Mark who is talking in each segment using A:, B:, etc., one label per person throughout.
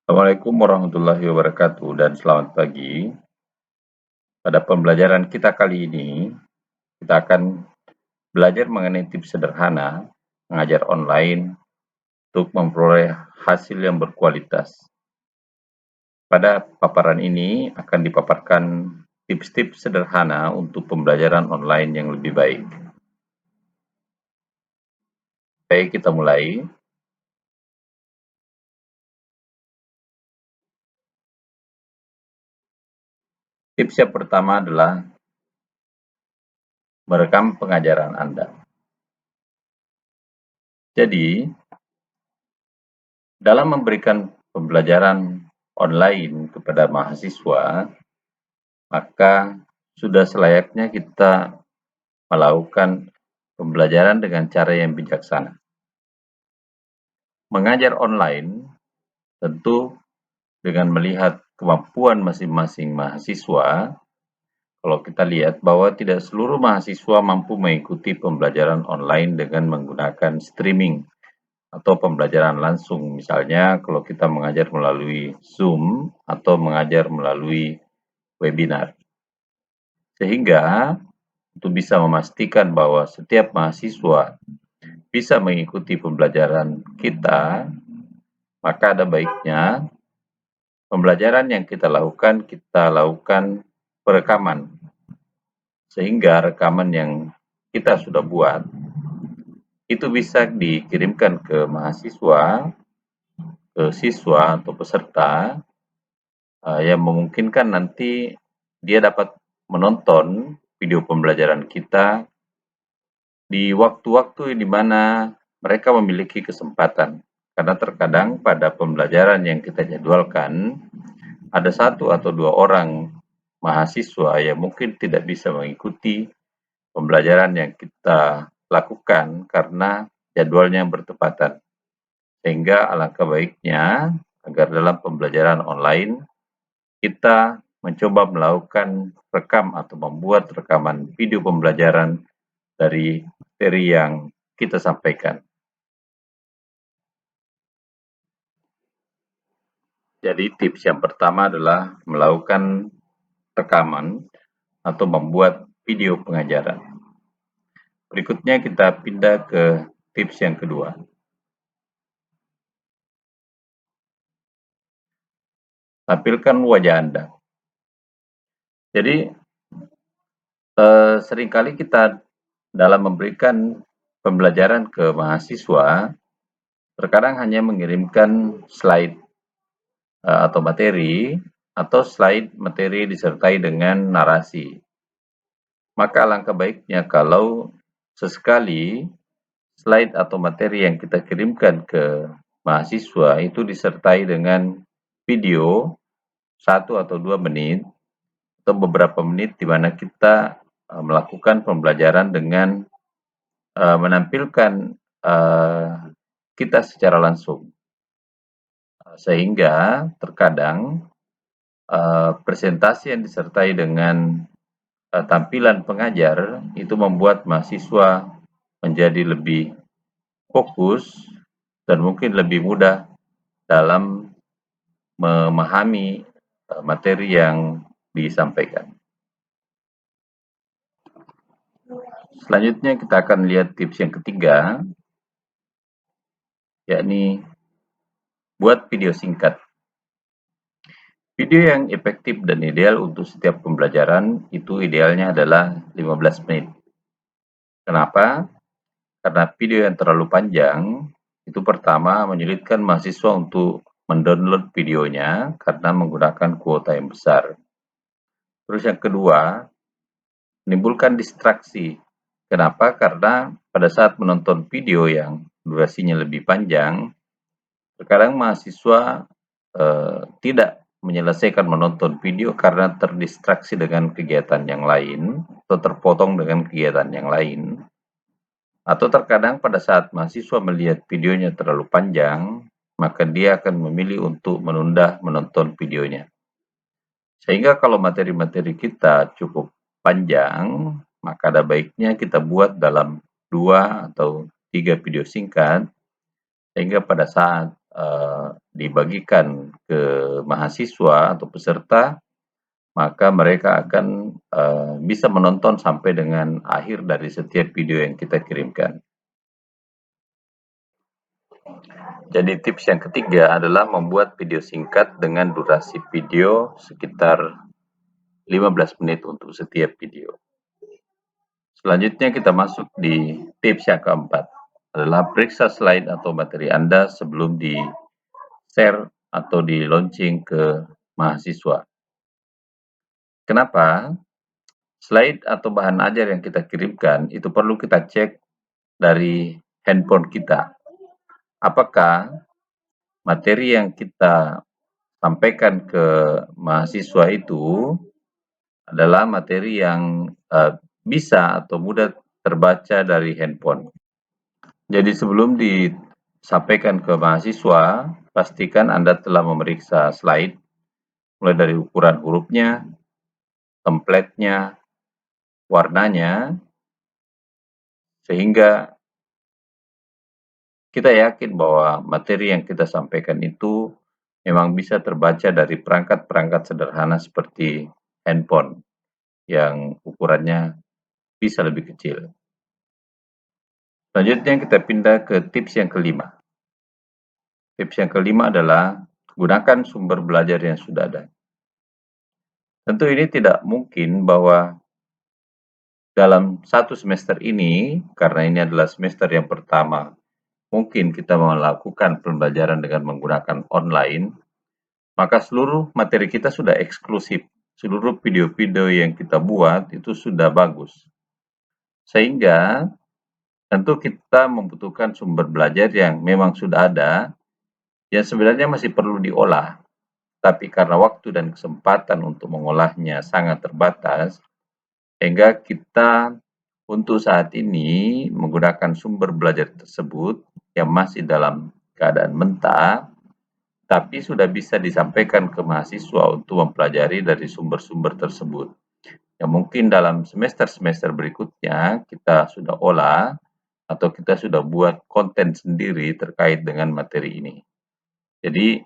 A: Assalamualaikum warahmatullahi wabarakatuh dan selamat pagi. Pada pembelajaran kita kali ini, kita akan belajar mengenai tips sederhana mengajar online untuk memperoleh hasil yang berkualitas. Pada paparan ini akan dipaparkan tips-tips sederhana untuk pembelajaran online yang lebih baik. Baik, kita mulai. Tips yang pertama adalah merekam pengajaran Anda. Jadi, dalam memberikan pembelajaran online kepada mahasiswa, maka sudah selayaknya kita melakukan pembelajaran dengan cara yang bijaksana. Mengajar online tentu dengan melihat kemampuan masing-masing mahasiswa. Kalau kita lihat bahwa tidak seluruh mahasiswa mampu mengikuti pembelajaran online dengan menggunakan streaming atau pembelajaran langsung. Misalnya kalau kita mengajar melalui Zoom atau mengajar melalui webinar. Sehingga untuk bisa memastikan bahwa setiap mahasiswa bisa mengikuti pembelajaran kita, maka ada baiknya pembelajaran yang kita lakukan perekaman. Sehingga rekaman yang kita sudah buat itu bisa dikirimkan ke mahasiswa, ke siswa atau peserta yang memungkinkan nanti dia dapat menonton video pembelajaran kita di waktu-waktu di mana mereka memiliki kesempatan. Karena terkadang pada pembelajaran yang kita jadwalkan, ada 1 atau 2 orang mahasiswa yang mungkin tidak bisa mengikuti pembelajaran yang kita lakukan karena jadwalnya bertepatan. Sehingga alangkah baiknya agar dalam pembelajaran online kita mencoba melakukan rekam atau membuat rekaman video pembelajaran dari materi yang kita sampaikan. Jadi tips yang pertama adalah melakukan rekaman atau membuat video pengajaran. Berikutnya kita pindah ke tips yang kedua. Tampilkan wajah Anda. Jadi seringkali kita dalam memberikan pembelajaran ke mahasiswa, terkadang hanya mengirimkan slide atau slide materi disertai dengan narasi. Maka alangkah baiknya kalau sesekali slide atau materi yang kita kirimkan ke mahasiswa itu disertai dengan video 1 atau 2 menit atau beberapa menit di mana kita melakukan pembelajaran dengan menampilkan kita secara langsung. Sehingga terkadang presentasi yang disertai dengan tampilan pengajar itu membuat mahasiswa menjadi lebih fokus dan mungkin lebih mudah dalam memahami materi yang disampaikan. Selanjutnya kita akan lihat tips yang ketiga, yakni buat video singkat. Video yang efektif dan ideal untuk setiap pembelajaran itu idealnya adalah 15 menit. Kenapa? Karena video yang terlalu panjang itu pertama menyulitkan mahasiswa untuk mendownload videonya karena menggunakan kuota yang besar. Terus yang kedua, menimbulkan distraksi. Kenapa? Karena pada saat menonton video yang durasinya lebih panjang, terkadang mahasiswa tidak menyelesaikan menonton video karena terdistraksi dengan kegiatan yang lain atau terpotong dengan kegiatan yang lain. Atau terkadang pada saat mahasiswa melihat videonya terlalu panjang, maka dia akan memilih untuk menunda menonton videonya. Sehingga kalau materi-materi kita cukup panjang, maka ada baiknya kita buat dalam 2 atau 3 video singkat, sehingga pada saat dibagikan ke mahasiswa atau peserta, maka mereka akan bisa menonton sampai dengan akhir dari setiap video yang kita kirimkan. Jadi tips yang ketiga adalah membuat video singkat dengan durasi video sekitar 15 menit untuk setiap video. Selanjutnya kita masuk di tips yang keempat, adalah periksa slide atau materi Anda sebelum di-share atau di-launching ke mahasiswa. Kenapa? Slide atau bahan ajar yang kita kirimkan itu perlu kita cek dari handphone kita. Apakah materi yang kita sampaikan ke mahasiswa itu adalah materi yang bisa atau mudah terbaca dari handphone. Jadi sebelum disampaikan ke mahasiswa, pastikan Anda telah memeriksa slide, mulai dari ukuran hurufnya, template-nya, warnanya, sehingga kita yakin bahwa materi yang kita sampaikan itu memang bisa terbaca dari perangkat-perangkat sederhana seperti handphone yang ukurannya bisa lebih kecil. Selanjutnya kita pindah ke tips yang kelima. Tips yang kelima adalah gunakan sumber belajar yang sudah ada. Tentu ini tidak mungkin bahwa dalam satu semester ini, karena ini adalah semester yang pertama, mungkin kita melakukan pembelajaran dengan menggunakan online, maka seluruh materi kita sudah eksklusif. Seluruh video-video yang kita buat itu sudah bagus. Sehingga tentu kita membutuhkan sumber belajar yang memang sudah ada, yang sebenarnya masih perlu diolah. Tapi karena waktu dan kesempatan untuk mengolahnya sangat terbatas, sehingga kita untuk saat ini menggunakan sumber belajar tersebut yang masih dalam keadaan mentah, tapi sudah bisa disampaikan ke mahasiswa untuk mempelajari dari sumber-sumber tersebut. Yang mungkin dalam semester-semester berikutnya kita sudah olah atau kita sudah buat konten sendiri terkait dengan materi ini. Jadi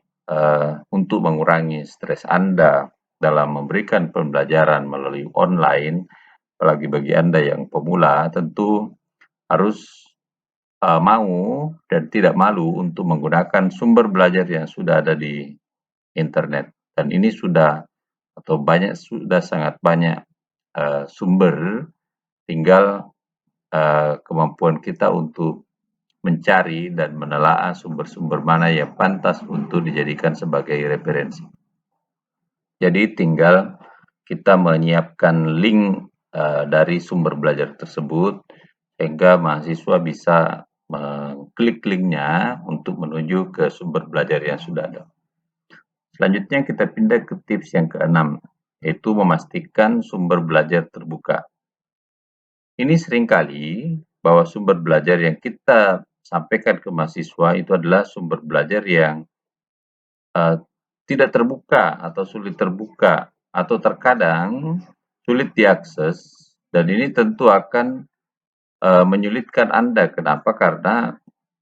A: untuk mengurangi stres Anda dalam memberikan pembelajaran melalui online, apalagi bagi Anda yang pemula, tentu harus mau dan tidak malu untuk menggunakan sumber belajar yang sudah ada di internet. Dan ini sudah sangat banyak sumber, tinggal kemampuan kita untuk mencari dan menelaah sumber-sumber mana yang pantas untuk dijadikan sebagai referensi. Jadi tinggal kita menyiapkan link dari sumber belajar tersebut, sehingga mahasiswa bisa mengklik linknya untuk menuju ke sumber belajar yang sudah ada. Selanjutnya kita pindah ke tips yang keenam, yaitu memastikan sumber belajar terbuka. Ini seringkali bahwa sumber belajar yang kita sampaikan ke mahasiswa itu adalah sumber belajar yang tidak terbuka atau sulit terbuka, atau terkadang sulit diakses, dan ini tentu akan menyulitkan Anda. Kenapa? Karena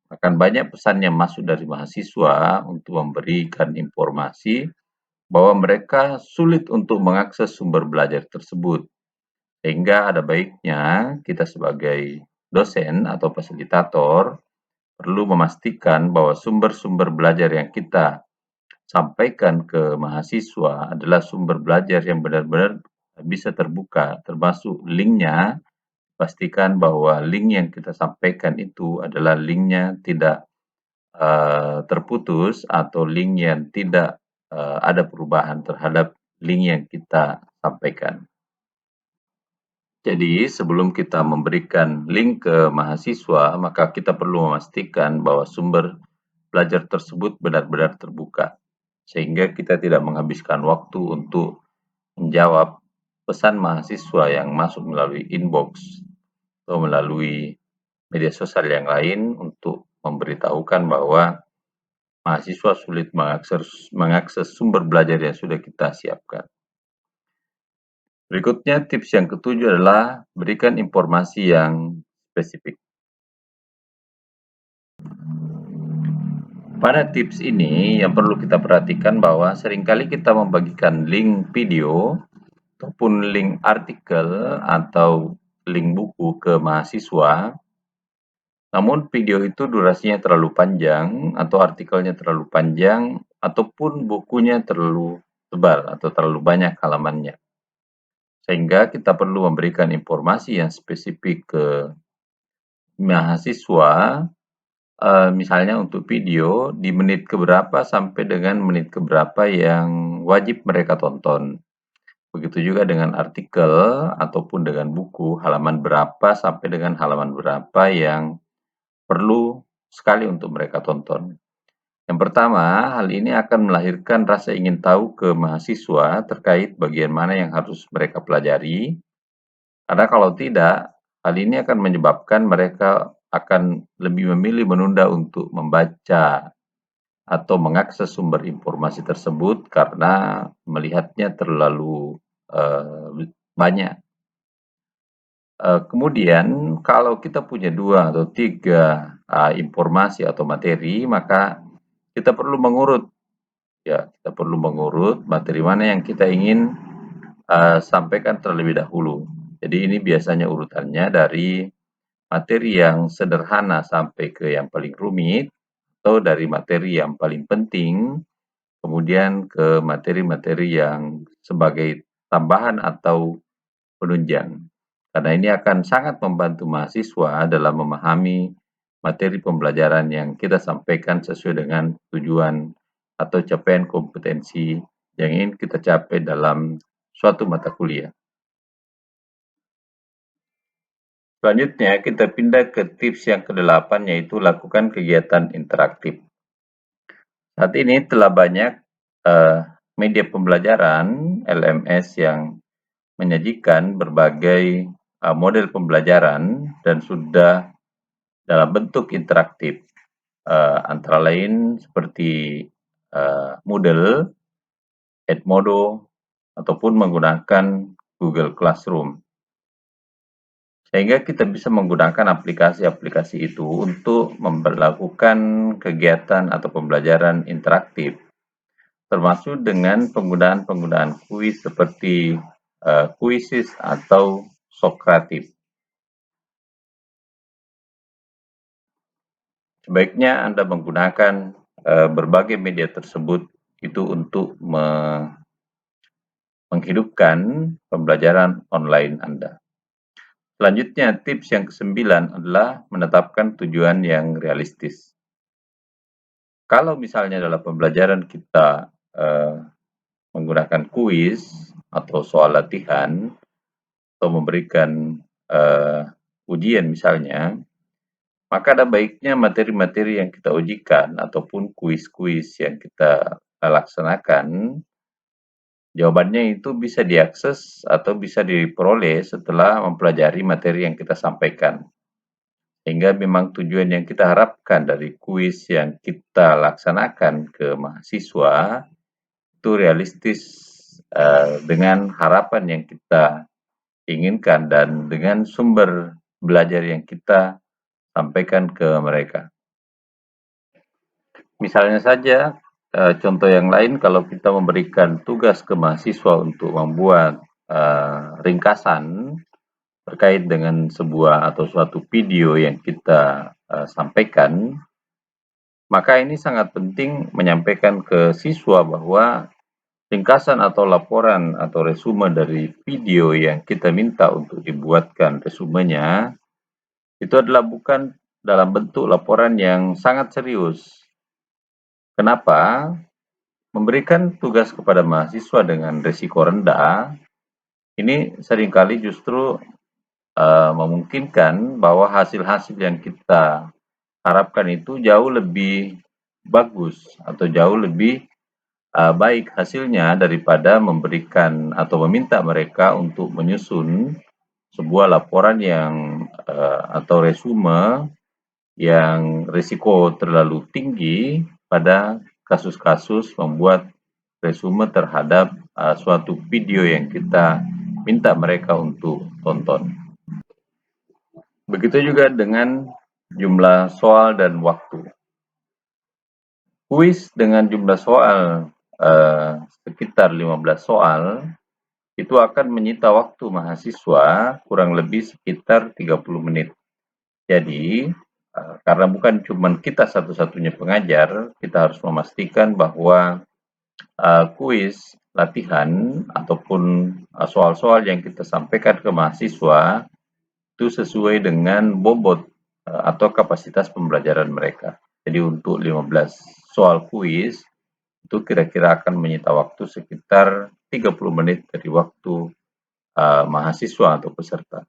A: akan banyak pesan yang masuk dari mahasiswa untuk memberikan informasi bahwa mereka sulit untuk mengakses sumber belajar tersebut. Sehingga ada baiknya kita sebagai dosen atau fasilitator perlu memastikan bahwa sumber-sumber belajar yang kita sampaikan ke mahasiswa adalah sumber belajar yang benar-benar bisa terbuka, termasuk linknya. Pastikan bahwa link yang kita sampaikan itu adalah linknya tidak terputus atau link yang tidak ada perubahan terhadap link yang kita sampaikan. Jadi sebelum kita memberikan link ke mahasiswa, maka kita perlu memastikan bahwa sumber belajar tersebut benar-benar terbuka, sehingga kita tidak menghabiskan waktu untuk menjawab pesan mahasiswa yang masuk melalui inbox atau melalui media sosial yang lain untuk memberitahukan bahwa mahasiswa sulit mengakses sumber belajar yang sudah kita siapkan. Berikutnya, tips yang ketujuh adalah berikan informasi yang spesifik. Pada tips ini yang perlu kita perhatikan bahwa seringkali kita membagikan link video ataupun link artikel atau link buku ke mahasiswa, namun video itu durasinya terlalu panjang atau artikelnya terlalu panjang ataupun bukunya terlalu tebal atau terlalu banyak halamannya. Sehingga kita perlu memberikan informasi yang spesifik ke mahasiswa, misalnya untuk video di menit keberapa sampai dengan menit keberapa yang wajib mereka tonton. Begitu juga dengan artikel ataupun dengan buku, halaman berapa sampai dengan halaman berapa yang perlu sekali untuk mereka tonton. Yang pertama, hal ini akan melahirkan rasa ingin tahu ke mahasiswa terkait bagian mana yang harus mereka pelajari, karena kalau tidak, hal ini akan menyebabkan mereka akan lebih memilih menunda untuk membaca atau mengakses sumber informasi tersebut karena melihatnya terlalu banyak. Kemudian kalau kita punya 2 atau 3 informasi atau materi, maka kita perlu mengurut, ya, kita perlu mengurut materi mana yang kita ingin sampaikan terlebih dahulu. Jadi ini biasanya urutannya dari materi yang sederhana sampai ke yang paling rumit, atau dari materi yang paling penting, kemudian ke materi-materi yang sebagai tambahan atau penunjang. Karena ini akan sangat membantu mahasiswa dalam memahami materi pembelajaran yang kita sampaikan sesuai dengan tujuan atau capaian kompetensi yang ingin kita capai dalam suatu mata kuliah. Selanjutnya, kita pindah ke tips yang ke-8, yaitu lakukan kegiatan interaktif. Saat ini telah banyak media pembelajaran LMS yang menyajikan berbagai model pembelajaran dan sudah dalam bentuk interaktif, antara lain seperti Moodle, Edmodo, ataupun menggunakan Google Classroom. Sehingga kita bisa menggunakan aplikasi-aplikasi itu untuk melakukan kegiatan atau pembelajaran interaktif, termasuk dengan penggunaan kuis seperti Quizzes atau Socrative. Sebaiknya Anda menggunakan berbagai media tersebut itu untuk menghidupkan pembelajaran online Anda. Selanjutnya, tips yang ke-9 adalah menetapkan tujuan yang realistis. Kalau misalnya dalam pembelajaran kita menggunakan kuis atau soal latihan atau memberikan ujian misalnya, maka ada baiknya materi-materi yang kita ujikan ataupun kuis-kuis yang kita laksanakan, jawabannya itu bisa diakses atau bisa diperoleh setelah mempelajari materi yang kita sampaikan. Sehingga memang tujuan yang kita harapkan dari kuis yang kita laksanakan ke mahasiswa itu realistis dengan harapan yang kita inginkan dan dengan sumber belajar yang kita sampaikan ke mereka. Misalnya saja, contoh yang lain kalau kita memberikan tugas ke mahasiswa untuk membuat ringkasan terkait dengan sebuah atau suatu video yang kita sampaikan, maka ini sangat penting menyampaikan ke siswa bahwa ringkasan atau laporan atau resume dari video yang kita minta untuk dibuatkan resumenya, itu adalah bukan dalam bentuk laporan yang sangat serius. Kenapa? Memberikan tugas kepada mahasiswa dengan risiko rendah, ini seringkali justru memungkinkan bahwa hasil-hasil yang kita harapkan itu jauh lebih bagus atau jauh lebih baik hasilnya daripada memberikan atau meminta mereka untuk menyusun sebuah laporan yang atau resume yang risiko terlalu tinggi pada kasus-kasus membuat resume terhadap suatu video yang kita minta mereka untuk tonton. Begitu juga dengan jumlah soal dan waktu. Kuis dengan jumlah soal sekitar 15 soal itu akan menyita waktu mahasiswa kurang lebih sekitar 30 menit. Jadi, karena bukan cuma kita satu-satunya pengajar, kita harus memastikan bahwa kuis, latihan, ataupun soal-soal yang kita sampaikan ke mahasiswa itu sesuai dengan bobot atau kapasitas pembelajaran mereka. Jadi untuk 15 soal kuis itu kira-kira akan menyita waktu sekitar 30 menit dari waktu mahasiswa atau peserta.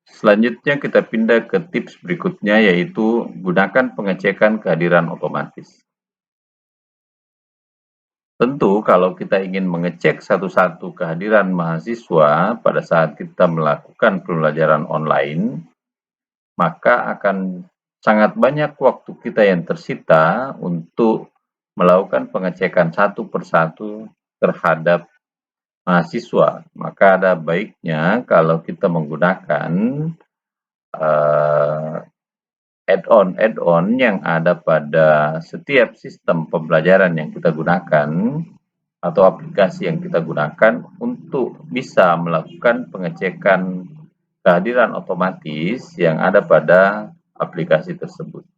A: Selanjutnya kita pindah ke tips berikutnya, yaitu gunakan pengecekan kehadiran otomatis. Tentu kalau kita ingin mengecek satu-satu kehadiran mahasiswa pada saat kita melakukan pembelajaran online, maka akan sangat banyak waktu kita yang tersita untuk melakukan pengecekan satu persatu terhadap mahasiswa. Maka ada baiknya kalau kita menggunakan add-on yang ada pada setiap sistem pembelajaran yang kita gunakan atau aplikasi yang kita gunakan untuk bisa melakukan pengecekan kehadiran otomatis yang ada pada aplikasi tersebut.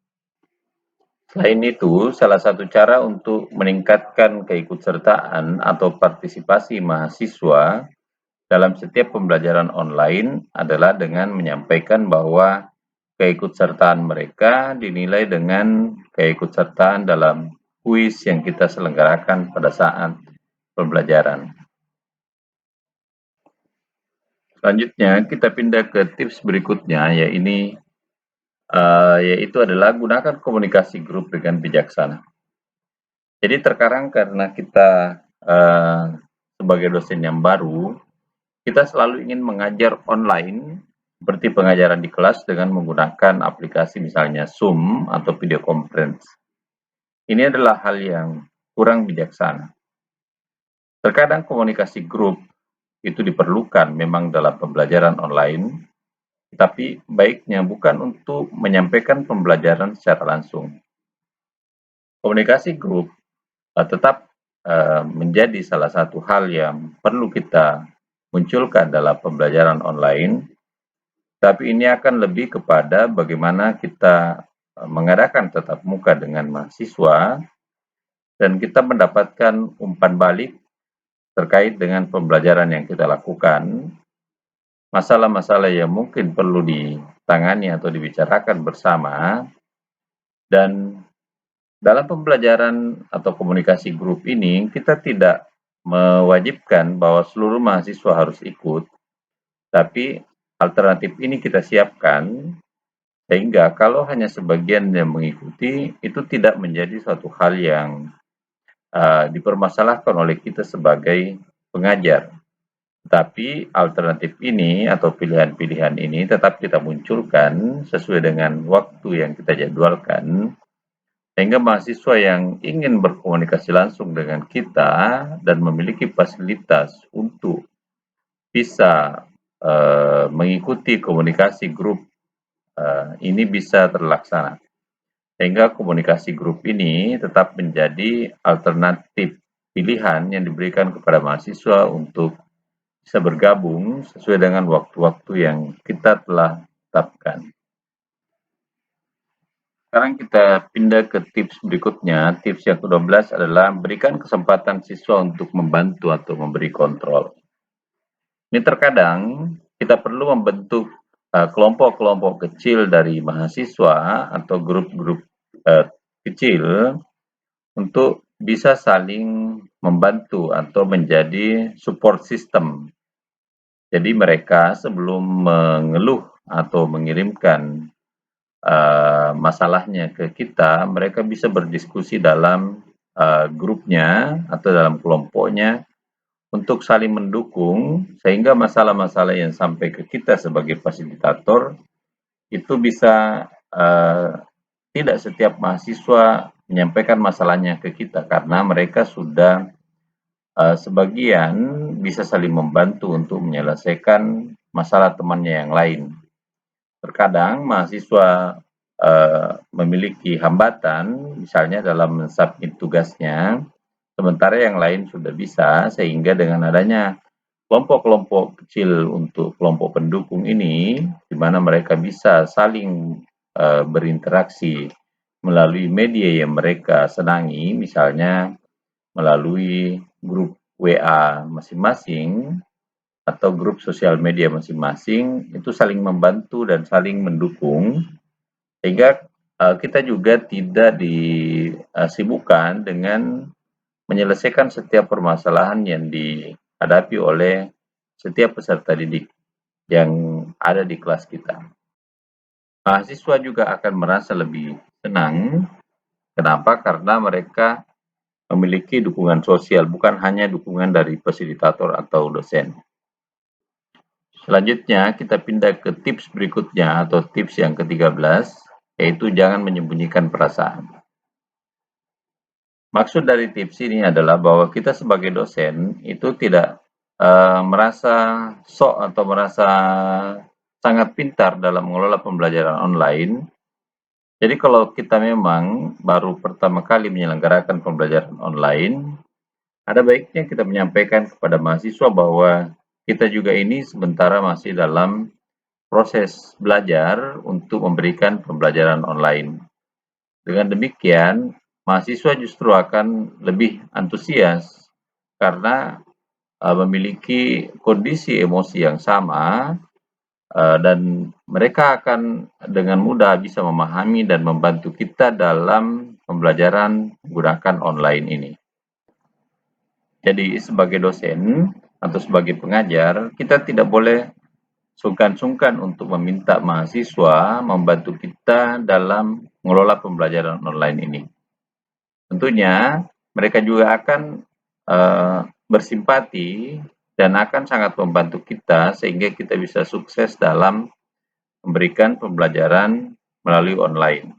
A: Selain itu, salah satu cara untuk meningkatkan keikutsertaan atau partisipasi mahasiswa dalam setiap pembelajaran online adalah dengan menyampaikan bahwa keikutsertaan mereka dinilai dengan keikutsertaan dalam kuis yang kita selenggarakan pada saat pembelajaran. Selanjutnya, kita pindah ke tips berikutnya, yaitu adalah gunakan komunikasi grup dengan bijaksana. Jadi terkadang karena kita sebagai dosen yang baru, kita selalu ingin mengajar online seperti pengajaran di kelas dengan menggunakan aplikasi misalnya Zoom atau video conference. Ini adalah hal yang kurang bijaksana. Terkadang komunikasi grup itu diperlukan memang dalam pembelajaran online, tapi baiknya bukan untuk menyampaikan pembelajaran secara langsung. Komunikasi grup tetap menjadi salah satu hal yang perlu kita munculkan dalam pembelajaran online, tapi ini akan lebih kepada bagaimana kita mengadakan tatap muka dengan mahasiswa dan kita mendapatkan umpan balik terkait dengan pembelajaran yang kita lakukan, masalah-masalah yang mungkin perlu ditangani atau dibicarakan bersama, dan dalam pembelajaran atau komunikasi grup ini kita tidak mewajibkan bahwa seluruh mahasiswa harus ikut, tapi alternatif ini kita siapkan sehingga kalau hanya sebagian yang mengikuti, itu tidak menjadi suatu hal yang dipermasalahkan oleh kita sebagai pengajar. Tapi alternatif ini atau pilihan-pilihan ini tetap kita munculkan sesuai dengan waktu yang kita jadwalkan, sehingga mahasiswa yang ingin berkomunikasi langsung dengan kita dan memiliki fasilitas untuk bisa mengikuti komunikasi grup ini bisa terlaksana. Sehingga komunikasi grup ini tetap menjadi alternatif pilihan yang diberikan kepada mahasiswa untuk bisa bergabung sesuai dengan waktu-waktu yang kita telah tetapkan. Sekarang kita pindah ke tips berikutnya. Tips yang ke-12 adalah berikan kesempatan siswa untuk membantu atau memberi kontrol. Ini terkadang kita perlu membentuk kelompok-kelompok kecil dari mahasiswa atau grup-grup kecil untuk bisa saling membantu atau menjadi support system. Jadi mereka sebelum mengeluh atau mengirimkan masalahnya ke kita, mereka bisa berdiskusi dalam grupnya atau dalam kelompoknya untuk saling mendukung sehingga masalah-masalah yang sampai ke kita sebagai fasilitator itu bisa tidak setiap mahasiswa menyampaikan masalahnya ke kita karena mereka sudah sebagian bisa saling membantu untuk menyelesaikan masalah temannya yang lain. Terkadang mahasiswa memiliki hambatan, misalnya dalam mensubmit tugasnya, sementara yang lain sudah bisa, sehingga dengan adanya kelompok-kelompok kecil untuk kelompok pendukung ini, di mana mereka bisa saling berinteraksi melalui media yang mereka senangi, misalnya melalui grup WA masing-masing atau grup sosial media masing-masing, itu saling membantu dan saling mendukung, sehingga kita juga tidak disibukkan dengan menyelesaikan setiap permasalahan yang dihadapi oleh setiap peserta didik yang ada di kelas kita. Mahasiswa juga akan merasa lebih senang. Kenapa? Karena mereka memiliki dukungan sosial, bukan hanya dukungan dari fasilitator atau dosen. Selanjutnya, kita pindah ke tips berikutnya atau tips yang ke-13, yaitu jangan menyembunyikan perasaan. Maksud dari tips ini adalah bahwa kita sebagai dosen itu tidak merasa sok atau merasa sangat pintar dalam mengelola pembelajaran online. Jadi kalau kita memang baru pertama kali menyelenggarakan pembelajaran online, ada baiknya kita menyampaikan kepada mahasiswa bahwa kita juga ini sementara masih dalam proses belajar untuk memberikan pembelajaran online. Dengan demikian, mahasiswa justru akan lebih antusias karena memiliki kondisi emosi yang sama dan mereka akan dengan mudah bisa memahami dan membantu kita dalam pembelajaran menggunakan online ini. Jadi sebagai dosen atau sebagai pengajar, kita tidak boleh sungkan-sungkan untuk meminta mahasiswa membantu kita dalam mengelola pembelajaran online ini. Tentunya mereka juga akan bersimpati dan akan sangat membantu kita sehingga kita bisa sukses dalam memberikan pembelajaran melalui online.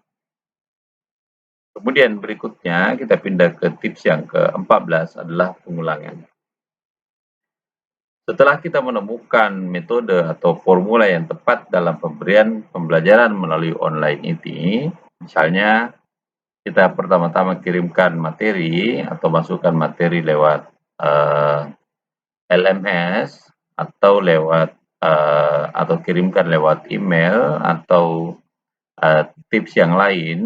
A: Kemudian berikutnya kita pindah ke tips yang ke-14 adalah pengulangan. Setelah kita menemukan metode atau formula yang tepat dalam pemberian pembelajaran melalui online ini, misalnya kita pertama-tama kirimkan materi atau masukkan materi lewat LMS atau lewat atau kirimkan lewat email atau tips yang lain,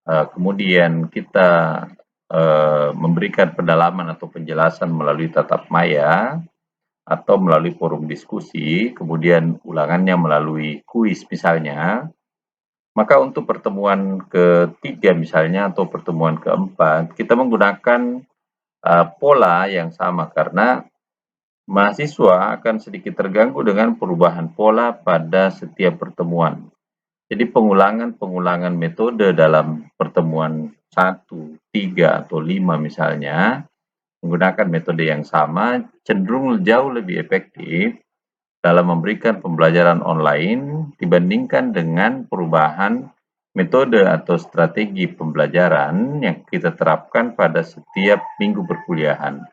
A: kemudian kita memberikan pendalaman atau penjelasan melalui tatap maya atau melalui forum diskusi, kemudian ulangannya melalui kuis misalnya, maka untuk pertemuan ketiga misalnya atau pertemuan keempat, kita menggunakan pola yang sama karena mahasiswa akan sedikit terganggu dengan perubahan pola pada setiap pertemuan. Jadi pengulangan-pengulangan metode dalam pertemuan 1, 3, atau 5 misalnya, menggunakan metode yang sama cenderung jauh lebih efektif dalam memberikan pembelajaran online dibandingkan dengan perubahan metode atau strategi pembelajaran yang kita terapkan pada setiap minggu perkuliahan.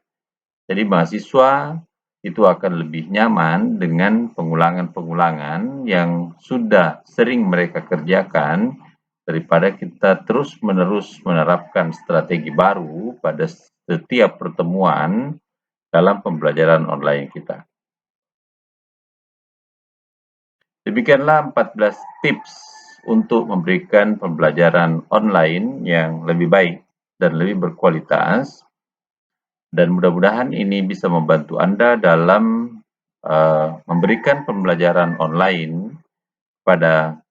A: Jadi mahasiswa itu akan lebih nyaman dengan pengulangan-pengulangan yang sudah sering mereka kerjakan daripada kita terus-menerus menerapkan strategi baru pada setiap pertemuan dalam pembelajaran online kita. Demikianlah 14 tips untuk memberikan pembelajaran online yang lebih baik dan lebih berkualitas, dan mudah-mudahan ini bisa membantu Anda dalam memberikan pembelajaran online pada